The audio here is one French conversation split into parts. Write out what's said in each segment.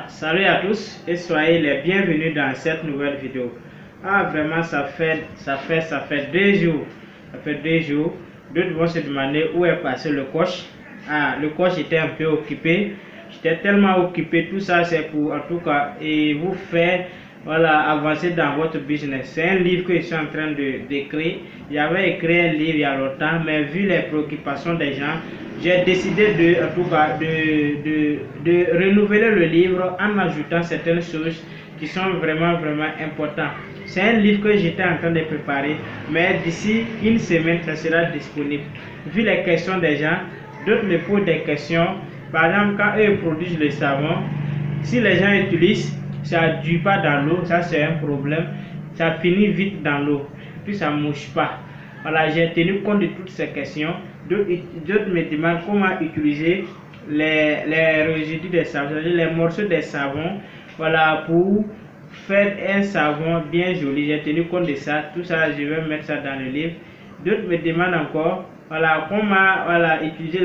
Salut à tous et soyez les bienvenus dans cette nouvelle vidéo. Vraiment ça fait 2 jours. Ça fait 2 jours. D'autres vont se demander où est passé le coach. Le coach était un peu occupé. J'étais tellement occupé. Tout ça c'est pour en tout cas vous faire avancer dans votre business. C'est un livre que je suis en train d'écrire. J'avais écrit un livre il y a longtemps, mais vu les préoccupations des gens, j'ai décidé de renouveler le livre en ajoutant certaines choses qui sont vraiment importantes. C'est un livre que j'étais en train de préparer, mais d'ici une semaine, ça sera disponible. Vu les questions des gens, d'autres me posent des questions. Par exemple, quand eux produisent le savon, si les gens utilisent, ça ne dure pas dans l'eau, ça c'est un problème. Ça finit vite dans l'eau, puis ça ne mouche pas. Voilà, j'ai tenu compte de toutes ces questions. D'autres me demandent comment utiliser les résidus des savons, les morceaux des savons, pour faire un savon bien joli. J'ai tenu compte de ça. Tout ça, je vais mettre ça dans le livre. D'autres me demandent encore comment utiliser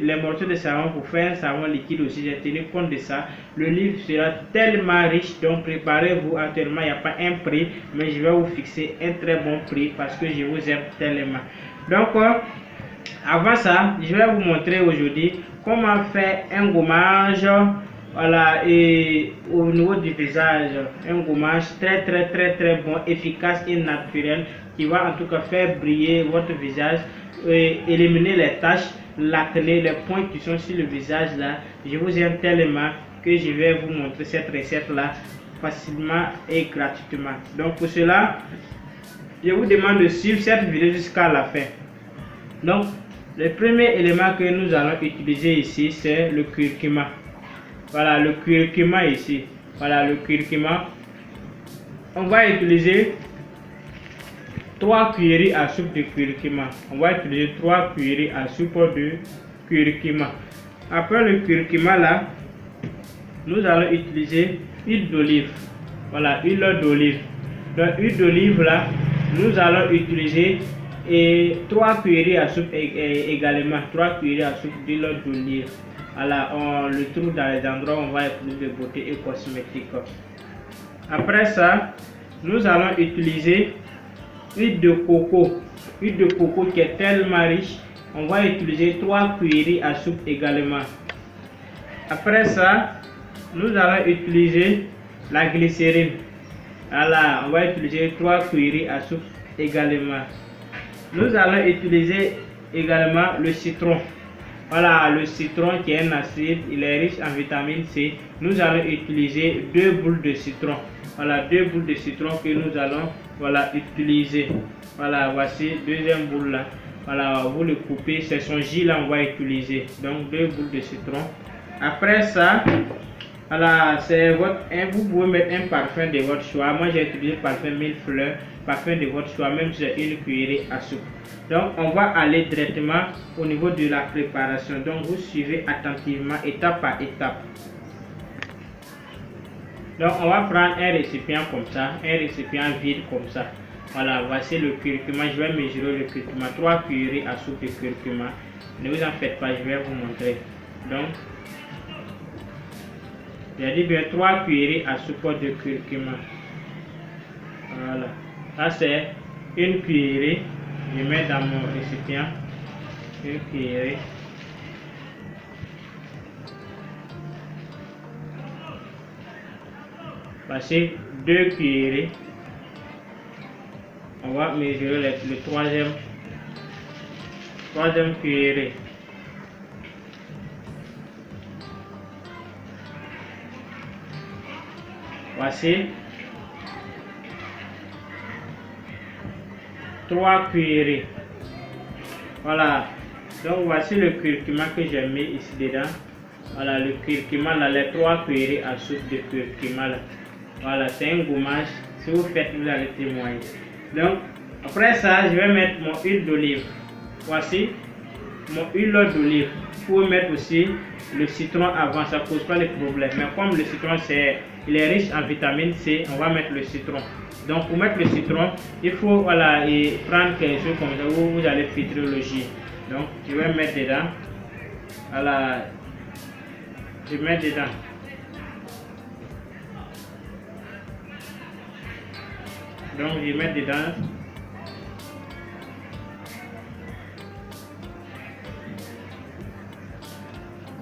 les morceaux de savon pour faire un savon liquide aussi. J'ai tenu compte de ça. Le livre sera tellement riche, donc préparez-vous. Actuellement il n'y a pas un prix, mais je vais vous fixer un très bon prix parce que je vous aime tellement. Donc avant ça, je vais vous montrer aujourd'hui comment faire un gommage et au niveau du visage, un gommage très bon, efficace et naturel qui va en tout cas faire briller votre visage et éliminer les taches, l'acné, les points qui sont sur le visage là. Je vous aime tellement que je vais vous montrer cette recette là facilement et gratuitement. Donc pour cela, je vous demande de suivre cette vidéo jusqu'à la fin. Donc le premier élément que nous allons utiliser ici, c'est le curcuma. Voilà le curcuma ici. Voilà le curcuma. On va utiliser 3 cuillerées à soupe de curcuma. On va utiliser 3 cuillerées à soupe de curcuma. Après le curcuma là, nous allons utiliser huile d'olive. Voilà, huile d'olive. Dans l'huile d'olive là, nous allons utiliser 3 cuillerées à soupe également. 3 cuillerées à soupe d'huile d'olive. Voilà, on le trouve dans les endroits où on va utiliser de beauté et cosmétique. Après ça, nous allons utiliser huile de coco. Huile de coco qui est tellement riche. On va utiliser 3 cuillerées à soupe également. Après ça, nous allons utiliser la glycérine. Voilà, on va utiliser 3 cuillerées à soupe également. Nous allons utiliser également le citron. Voilà, le citron qui est un acide, il est riche en vitamine C. Nous allons utiliser 2 boules de citron. Voilà, 2 boules de citron que nous allons utiliser. Voilà, voici deuxième boule là. Voilà, vous le coupez, c'est son jus là on va utiliser. Donc 2 boules de citron. Après ça, voilà, c'est vous pouvez mettre un parfum de votre choix. Moi j'ai utilisé parfum 1000 fleurs, parfum de votre choix, même si c'est une cuillerée à soupe. Donc on va aller directement au niveau de la préparation. Donc vous suivez attentivement étape par étape. Donc on va prendre un récipient comme ça, un récipient vide comme ça. Voilà, voici le curcuma. Je vais mesurer le curcuma, 3 cuillerées à soupe de curcuma. Ne vous en faites pas, je vais vous montrer. Donc j'ai dit bien 3 cuillerées à soupe de curcuma. Voilà, ça c'est une cuillerée. Je mets dans mon récipient une cuillerée. Voici 2 cuillerées. On va mesurer le troisième cuillerée. Voici 3 cuillerées. Voilà, donc voici le curcuma que j'ai mis ici dedans. Voilà le curcuma là, les 3 cuillerées à soupe de curcuma là. Voilà, c'est un gommage. Si vous faites, vous allez témoigner. Donc après ça, je vais mettre mon huile d'olive. Voici mon huile d'olive. Vous pouvez mettre aussi le citron avant, ça pose pas de problème. Mais comme le citron il est riche en vitamine C, on va mettre le citron. Donc pour mettre le citron, il faut prendre quelque chose comme ça où vous allez filtrer le jus. Donc je vais mettre dedans. Voilà, je mets dedans. Donc je mets dedans.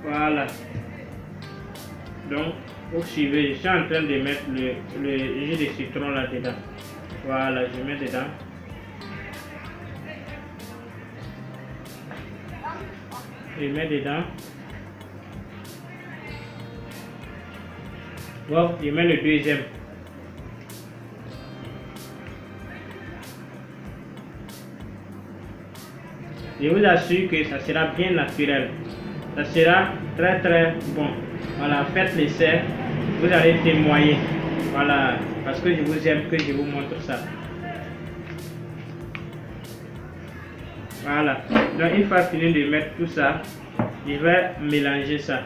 Voilà. Donc vous suivez, je suis en train de mettre le jus de citron là dedans. Voilà, je mets dedans. Je mets dedans. Bon, je mets le deuxième. Je vous assure que ça sera bien naturel. Ça sera très très bon. Voilà, faites l'essai. Vous allez témoigner. Voilà, parce que je vous aime que je vous montre ça. Voilà. Donc une fois fini de mettre tout ça, je vais mélanger ça.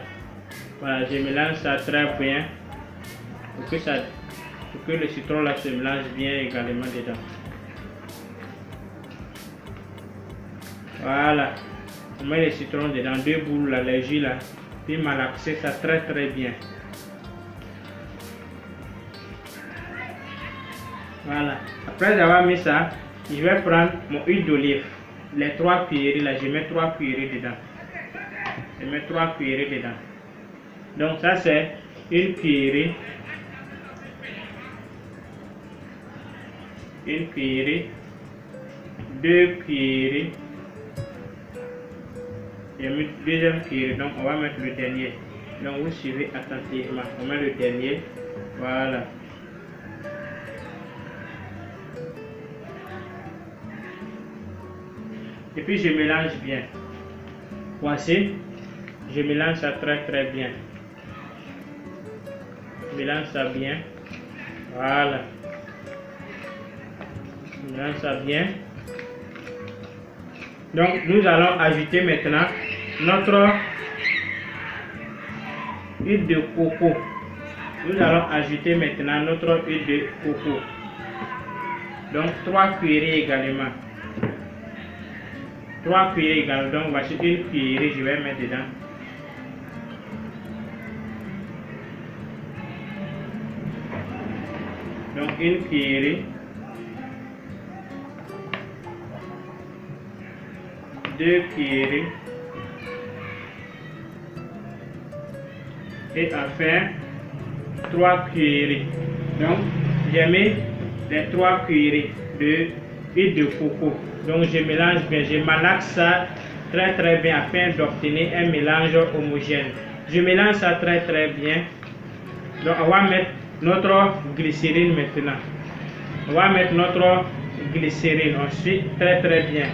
Voilà, je mélange ça très bien pour que le citron là se mélange bien également dedans. Voilà, on met le citron dedans, 2 boules là, les jus là, puis malaxer ça très très bien. Voilà, après avoir mis ça, je vais prendre mon huile d'olive, les 3 cuillerées là, je mets 3 cuillerées dedans. Je mets 3 cuillerées dedans. Donc ça c'est une cuillerée, une cuillerée, 2 cuillerées. J'ai mis deuxième cuillerée, donc on va mettre le dernier. Donc vous suivez attentivement. On met le dernier. Voilà. Et puis je mélange bien. Voici. Je mélange ça très très bien. Je mélange ça bien. Voilà. Je mélange ça bien. Donc nous allons ajouter maintenant notre huile de coco. Nous allons ajouter maintenant notre huile de coco. Donc 3 cuillerées également. 3 cuillerées également. Donc voici une cuillerée, je vais mettre dedans. Donc une cuillerée. 2 cuillerées. Et enfin 3 cuillerées. Donc j'ai mis les 3 cuillerées de huile de coco. Donc je mélange bien, je malaxe ça très très bien afin d'obtenir un mélange homogène. Je mélange ça très très bien. Donc on va mettre notre glycérine maintenant. On va mettre notre glycérine ensuite très très bien.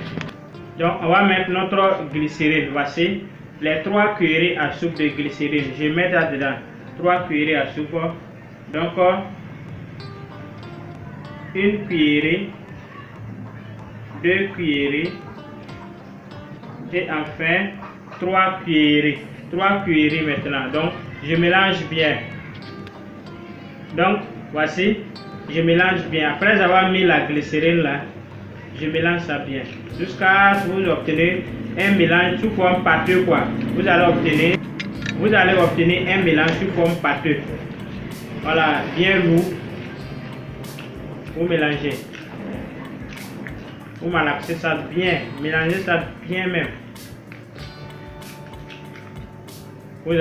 Donc on va mettre notre glycérine. Voici les 3 cuillerées à soupe de glycérine. Je mets ça dedans. 3 cuillerées à soupe. Donc une cuillerée, 2 cuillerées et enfin 3 cuillerées. 3 cuillerées maintenant. Donc je mélange bien. Donc voici, je mélange bien. Après avoir mis la glycérine là, je mélange ça bien jusqu'à ce que vous obtenez un mélange sous forme pâteux quoi. Vous allez obtenir un mélange sous forme pâteux. Voilà, bien lourd. Vous mélangez. Vous malaxez ça bien, mélangez ça bien même. Vous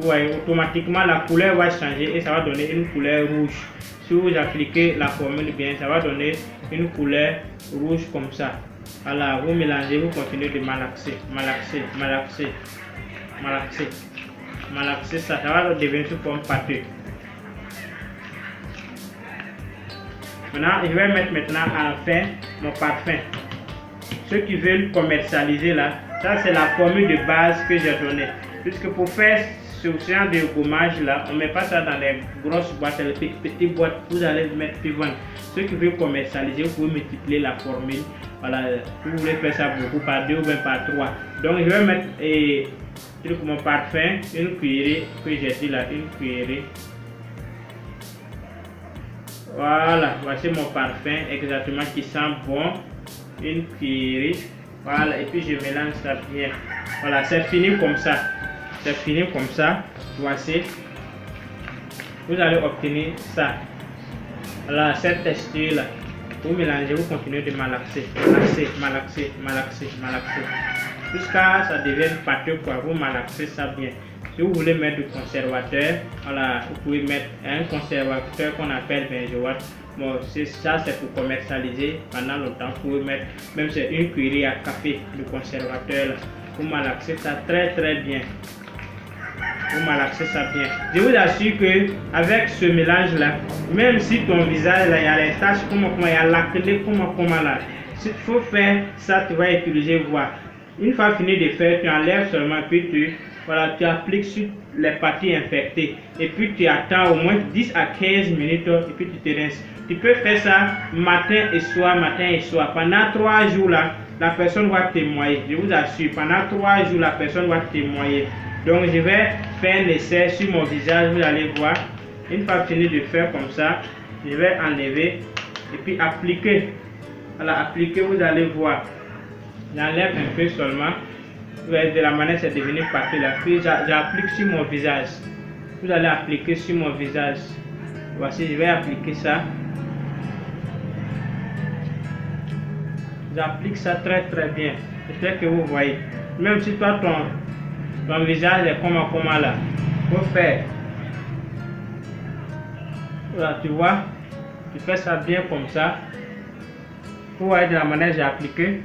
voyez automatiquement la couleur va changer et ça va donner une couleur rouge. Si vous appliquez la formule bien, ça va donner une couleur rouge comme ça. Voilà, vous mélangez, vous continuez de malaxer, malaxer, malaxer, malaxer, malaxer ça, ça va devenir sous forme pâteux. Maintenant, je vais mettre maintenant à la fin mon parfum. Ceux qui veulent commercialiser là, ça c'est la formule de base que j'ai donnée. Puisque pour faire ce genre de gommage là, on ne met pas ça dans les grosses boîtes, les petites boîtes, vous allez mettre puis vendre. Ceux qui veulent commercialiser, vous pouvez multiplier la formule. Voilà, vous voulez faire ça beaucoup par 2 ou bien par 3. Donc je vais mettre mon parfum, une cuillerée que j'ai dit là, une cuillerée. Voilà, voici mon parfum exactement qui sent bon, une cuillerée. Voilà, et puis je mélange ça bien. Voilà, c'est fini comme ça. C'est fini comme ça. Voici. Vous allez obtenir ça. Voilà, cette texture là. Vous mélangez, vous continuez de malaxer, malaxer, malaxer, malaxer, malaxer. Jusqu'à ça devienne pâteux quoi. Vous malaxez ça bien. Si vous voulez mettre du conservateur, voilà, vous pouvez mettre un conservateur qu'on appelle benzoate. Bon, ça c'est pour commercialiser pendant longtemps. Vous pouvez mettre, même c'est une cuillère à café de conservateur là. Vous malaxez ça très bien. Vous malaxez ça bien. Je vous assure que avec ce mélange là, même si ton visage là, il y a les taches, comment il y a l'acné, comment là. S'il faut faire ça, tu vas utiliser voir. Une fois fini de faire, tu enlèves seulement, puis tu appliques sur les parties infectées. Et puis tu attends au moins 10 à 15 minutes et puis tu te rinces. Tu peux faire ça matin et soir. Pendant 3 jours là, la personne va témoigner. Je vous assure, pendant 3 jours, la personne va témoigner. Donc je vais faire un essai sur mon visage, vous allez voir. Une fois fini de faire comme ça, je vais enlever et puis appliquer. Voilà, appliquer, vous allez voir. J'enlève un peu seulement. De la manière c'est devenu pâteux là. Puis j'applique sur mon visage. Vous allez appliquer sur mon visage. Voici, je vais appliquer ça. J'applique ça très bien. J'espère que vous voyez. Même si toi ton visage est comment là. Faut faire. Voilà, tu vois. Tu fais ça bien comme ça. Vous voyez de la manière j'ai appliqué.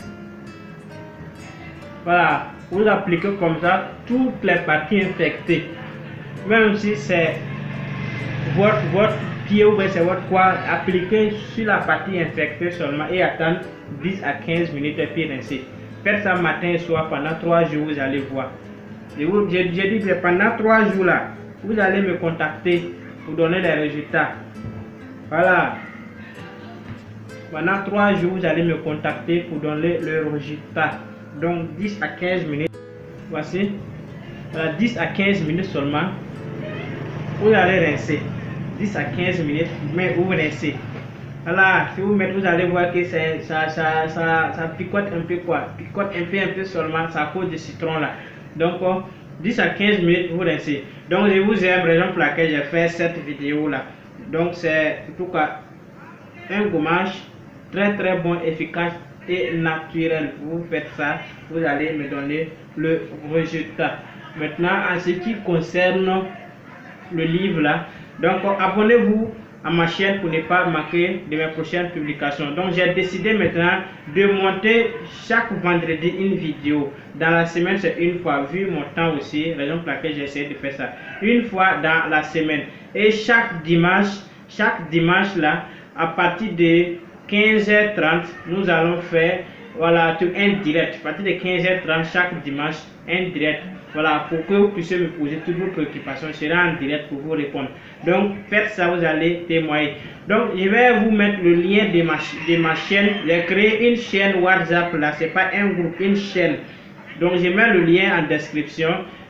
Voilà, vous appliquez comme ça toutes les parties infectées. Même si c'est votre pied ou c'est votre quoi, appliquez sur la partie infectée seulement et attendre 10 à 15 minutes et puis rincer. Faites ça matin et soir pendant 3 jours, vous allez voir. J'ai dit que pendant 3 jours là, vous allez me contacter pour donner les résultats. Voilà. Pendant 3 jours, vous allez me contacter pour donner le résultat. Donc 10 à 15 minutes. Voici. Voilà, 10 à 15 minutes seulement. Vous allez rincer. 10 à 15 minutes, mais vous rincez. Voilà, si vous mettez, vous allez voir que ça picote un peu quoi. Picote un peu seulement, c'est à cause du citron là. Donc 10 à 15 minutes, vous rincez. Donc je vous aime, raison pour laquelle j'ai fait cette vidéo là. Donc c'est en tout cas un gommage très bon, efficace et naturel. Vous faites ça, vous allez me donner le résultat. Maintenant, en ce qui concerne le livre là, donc abonnez-vous à ma chaîne pour ne pas manquer de mes prochaines publications. Donc j'ai décidé maintenant de monter chaque vendredi une vidéo. Dans la semaine c'est une fois, vu mon temps aussi, raison pour laquelle j'ai essayé de faire ça. Une fois dans la semaine. Et chaque dimanche là, à partir de 15h30, nous allons faire voilà un direct. À partir de 15h30 chaque dimanche, un direct. Voilà, pour que vous puissiez me poser toutes vos préoccupations, je serai en direct pour vous répondre. Donc faites ça, vous allez témoigner. Donc je vais vous mettre le lien de ma chaîne. J'ai créé une chaîne WhatsApp là, c'est pas un groupe, une chaîne. Donc je mets le lien en description.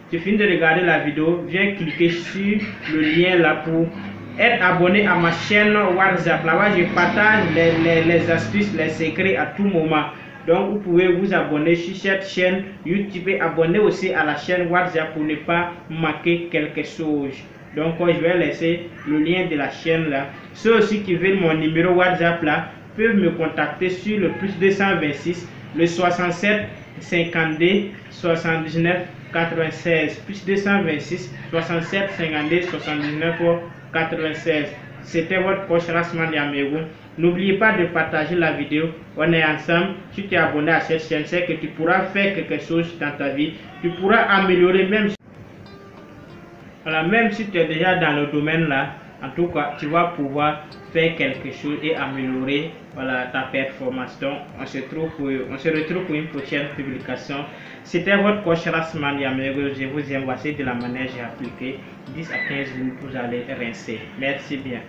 Tu finis de regarder la vidéo, viens cliquer sur le lien là pour être abonné à ma chaîne WhatsApp. Là-bas, je partage les astuces, les secrets à tout moment. Donc, vous pouvez vous abonner sur cette chaîne YouTube et abonner aussi à la chaîne WhatsApp pour ne pas manquer quelque chose. Donc, je vais laisser le lien de la chaîne là. Ceux aussi qui veulent mon numéro WhatsApp là peuvent me contacter sur le +226 le 67 52 79 96 +226 67 52 79 96. C'était votre coach Rasman Yamego. N'oubliez pas de partager la vidéo. On est ensemble. Si tu es abonné à cette chaîne, c'est que tu pourras faire quelque chose dans ta vie. Tu pourras améliorer même si tu es déjà dans le domaine là. En tout cas, tu vas pouvoir faire quelque chose et améliorer ta performance. Donc, on se retrouve pour une prochaine publication. C'était votre coach Rasman Yamego. Je vous aime. Voici de la manière j'ai appliqué. 10 à 15 minutes, vous allez rincer. Merci bien.